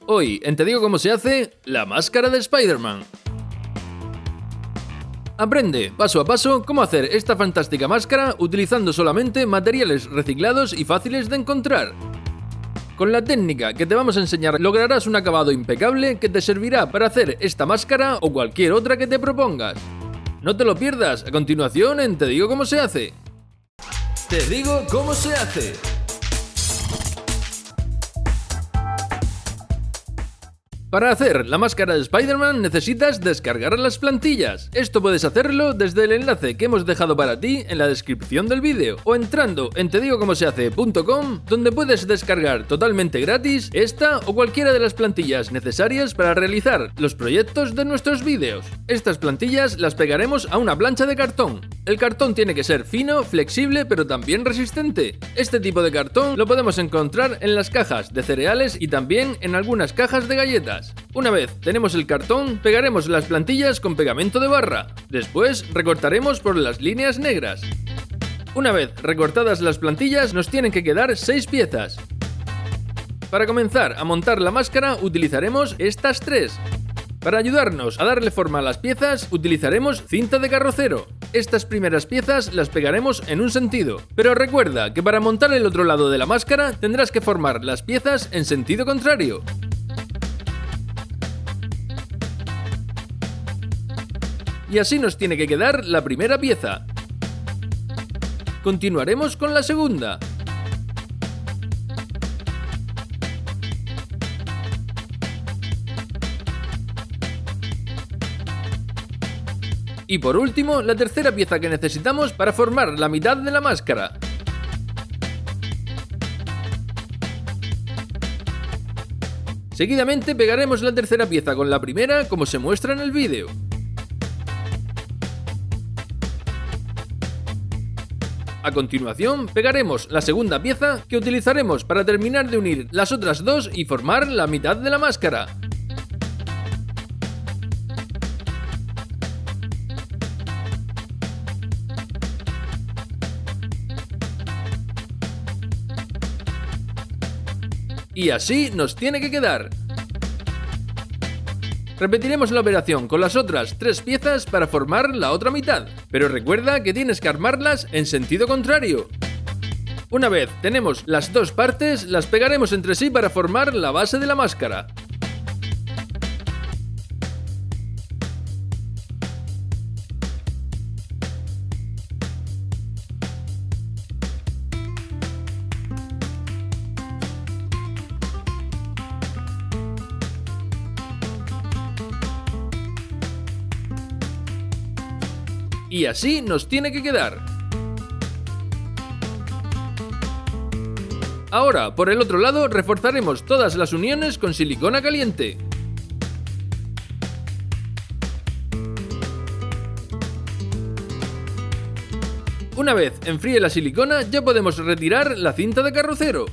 Hoy, en Te digo cómo se hace, la máscara de Spider-Man. Aprende, paso a paso, cómo hacer esta fantástica máscara utilizando solamente materiales reciclados y fáciles de encontrar. Con la técnica que te vamos a enseñar lograrás un acabado impecable que te servirá para hacer esta máscara o cualquier otra que te propongas. No te lo pierdas, a continuación en Te digo cómo se hace. Te digo cómo se hace. Para hacer la máscara de Spider-Man necesitas descargar las plantillas. Esto puedes hacerlo desde el enlace que hemos dejado para ti en la descripción del vídeo o entrando en tedigocomosehace.com, donde puedes descargar totalmente gratis esta o cualquiera de las plantillas necesarias para realizar los proyectos de nuestros vídeos. Estas plantillas las pegaremos a una plancha de cartón. El cartón tiene que ser fino, flexible pero también resistente. Este tipo de cartón lo podemos encontrar en las cajas de cereales y también en algunas cajas de galletas. Una vez tenemos el cartón, pegaremos las plantillas con pegamento de barra. Después recortaremos por las líneas negras. Una vez recortadas las plantillas, nos tienen que quedar 6 piezas. Para comenzar a montar la máscara utilizaremos estas 3. Para ayudarnos a darle forma a las piezas, utilizaremos cinta de carrocero. Estas primeras piezas las pegaremos en un sentido, pero recuerda que para montar el otro lado de la máscara tendrás que formar las piezas en sentido contrario. Y así nos tiene que quedar la primera pieza. Continuaremos con la segunda. Y por último, la tercera pieza que necesitamos para formar la mitad de la máscara. Seguidamente pegaremos la tercera pieza con la primera como se muestra en el vídeo. A continuación, pegaremos la segunda pieza que utilizaremos para terminar de unir las otras dos y formar la mitad de la máscara. Y así nos tiene que quedar. Repetiremos la operación con las otras 3 piezas para formar la otra mitad, pero recuerda que tienes que armarlas en sentido contrario. Una vez tenemos las 2 partes, las pegaremos entre sí para formar la base de la máscara. Y así nos tiene que quedar. Ahora, por el otro lado, reforzaremos todas las uniones con silicona caliente. Una vez enfríe la silicona, ya podemos retirar la cinta de carrocero.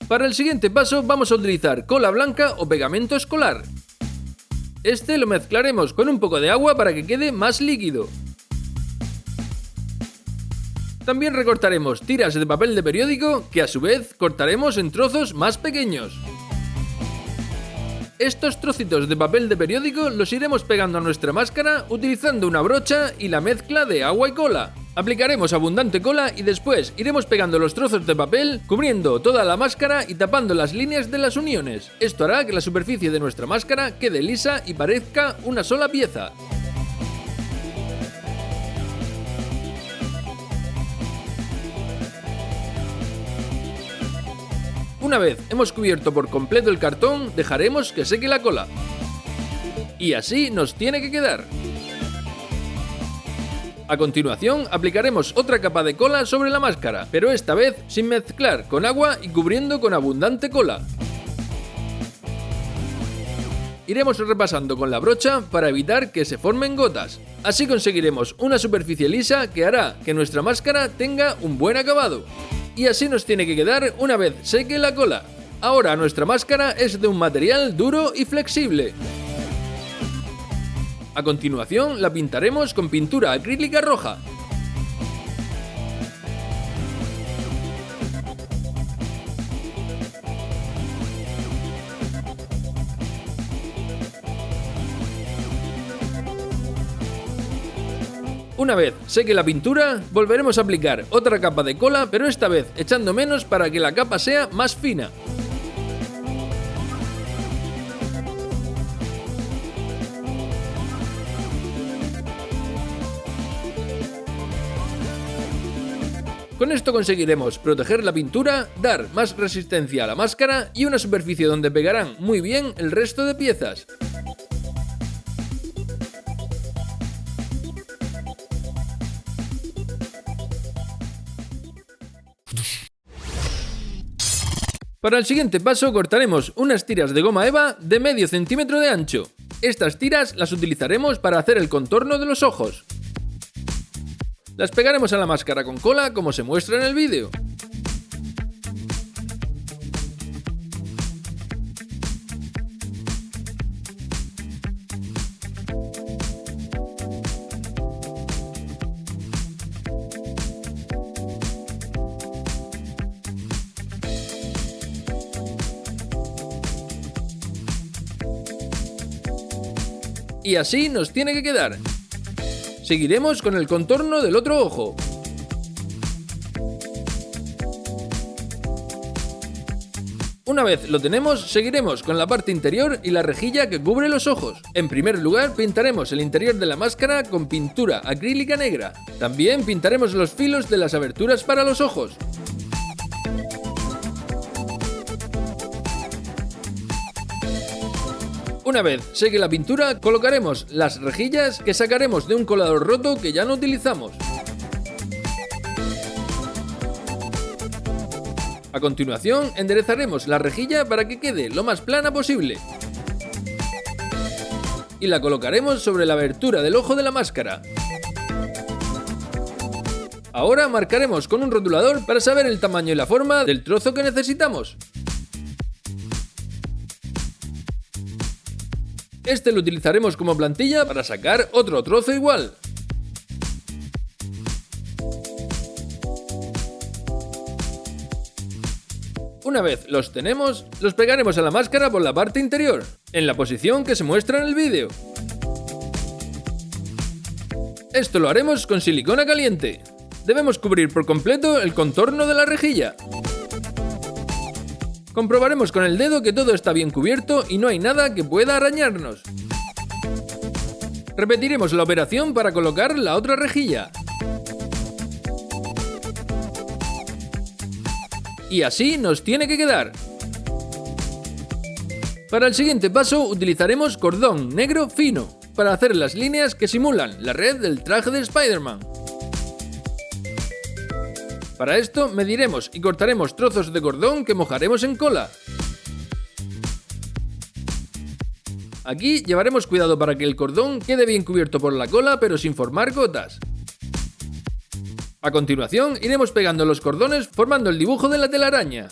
Para el siguiente paso vamos a utilizar cola blanca o pegamento escolar. Este lo mezclaremos con un poco de agua para que quede más líquido. También recortaremos tiras de papel de periódico que a su vez cortaremos en trozos más pequeños. Estos trocitos de papel de periódico los iremos pegando a nuestra máscara utilizando una brocha y la mezcla de agua y cola. Aplicaremos abundante cola y después iremos pegando los trozos de papel, cubriendo toda la máscara y tapando las líneas de las uniones. Esto hará que la superficie de nuestra máscara quede lisa y parezca una sola pieza. Una vez hemos cubierto por completo el cartón, dejaremos que seque la cola. Y así nos tiene que quedar. A continuación, aplicaremos otra capa de cola sobre la máscara, pero esta vez sin mezclar con agua y cubriendo con abundante cola. Iremos repasando con la brocha para evitar que se formen gotas. Así conseguiremos una superficie lisa que hará que nuestra máscara tenga un buen acabado. Y así nos tiene que quedar una vez seque la cola. Ahora nuestra máscara es de un material duro y flexible. A continuación la pintaremos con pintura acrílica roja. Una vez seque la pintura, volveremos a aplicar otra capa de cola, pero esta vez echando menos para que la capa sea más fina. Con esto conseguiremos proteger la pintura, dar más resistencia a la máscara y una superficie donde pegarán muy bien el resto de piezas. Para el siguiente paso cortaremos unas tiras de goma eva de medio centímetro de ancho. Estas tiras las utilizaremos para hacer el contorno de los ojos. Las pegaremos a la máscara con cola como se muestra en el vídeo. Y así nos tiene que quedar. Seguiremos con el contorno del otro ojo. Una vez lo tenemos, seguiremos con la parte interior y la rejilla que cubre los ojos. En primer lugar, pintaremos el interior de la máscara con pintura acrílica negra. También pintaremos los filos de las aberturas para los ojos. Una vez seque la pintura, colocaremos las rejillas que sacaremos de un colador roto que ya no utilizamos. A continuación, enderezaremos la rejilla para que quede lo más plana posible. Y la colocaremos sobre la abertura del ojo de la máscara. Ahora marcaremos con un rotulador para saber el tamaño y la forma del trozo que necesitamos. Este lo utilizaremos como plantilla para sacar otro trozo igual. Una vez los tenemos, los pegaremos a la máscara por la parte interior, en la posición que se muestra en el vídeo. Esto lo haremos con silicona caliente. Debemos cubrir por completo el contorno de la rejilla. Comprobaremos con el dedo que todo está bien cubierto y no hay nada que pueda arañarnos. Repetiremos la operación para colocar la otra rejilla. Y así nos tiene que quedar. Para el siguiente paso utilizaremos cordón negro fino para hacer las líneas que simulan la red del traje de Spider-Man. Para esto mediremos y cortaremos trozos de cordón que mojaremos en cola. Aquí llevaremos cuidado para que el cordón quede bien cubierto por la cola pero sin formar gotas. A continuación iremos pegando los cordones formando el dibujo de la telaraña.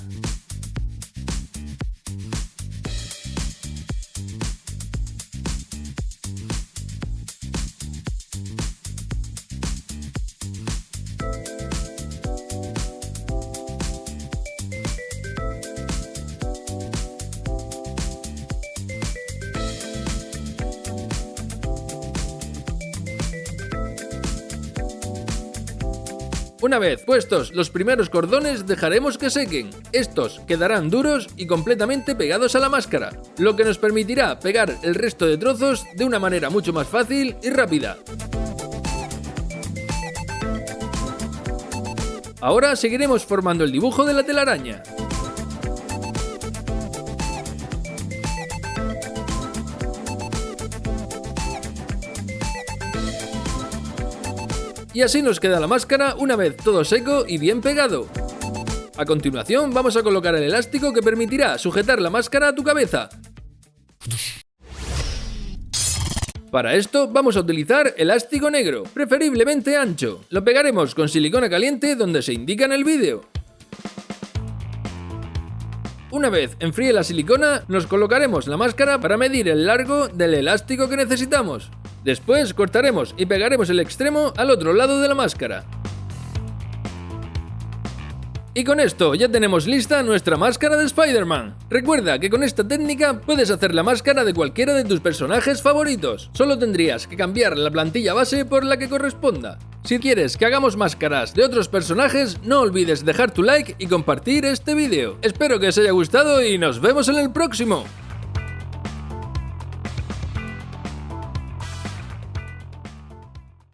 Una vez puestos los primeros cordones dejaremos que sequen. Estos quedarán duros y completamente pegados a la máscara, lo que nos permitirá pegar el resto de trozos de una manera mucho más fácil y rápida. Ahora seguiremos formando el dibujo de la telaraña. Y así nos queda la máscara una vez todo seco y bien pegado. A continuación vamos a colocar el elástico que permitirá sujetar la máscara a tu cabeza. Para esto vamos a utilizar elástico negro, preferiblemente ancho. Lo pegaremos con silicona caliente donde se indica en el vídeo. Una vez enfríe la silicona, nos colocaremos la máscara para medir el largo del elástico que necesitamos. Después cortaremos y pegaremos el extremo al otro lado de la máscara. Y con esto ya tenemos lista nuestra máscara de Spider-Man. Recuerda que con esta técnica puedes hacer la máscara de cualquiera de tus personajes favoritos. Solo tendrías que cambiar la plantilla base por la que corresponda. Si quieres que hagamos máscaras de otros personajes, no olvides dejar tu like y compartir este vídeo. Espero que os haya gustado y nos vemos en el próximo.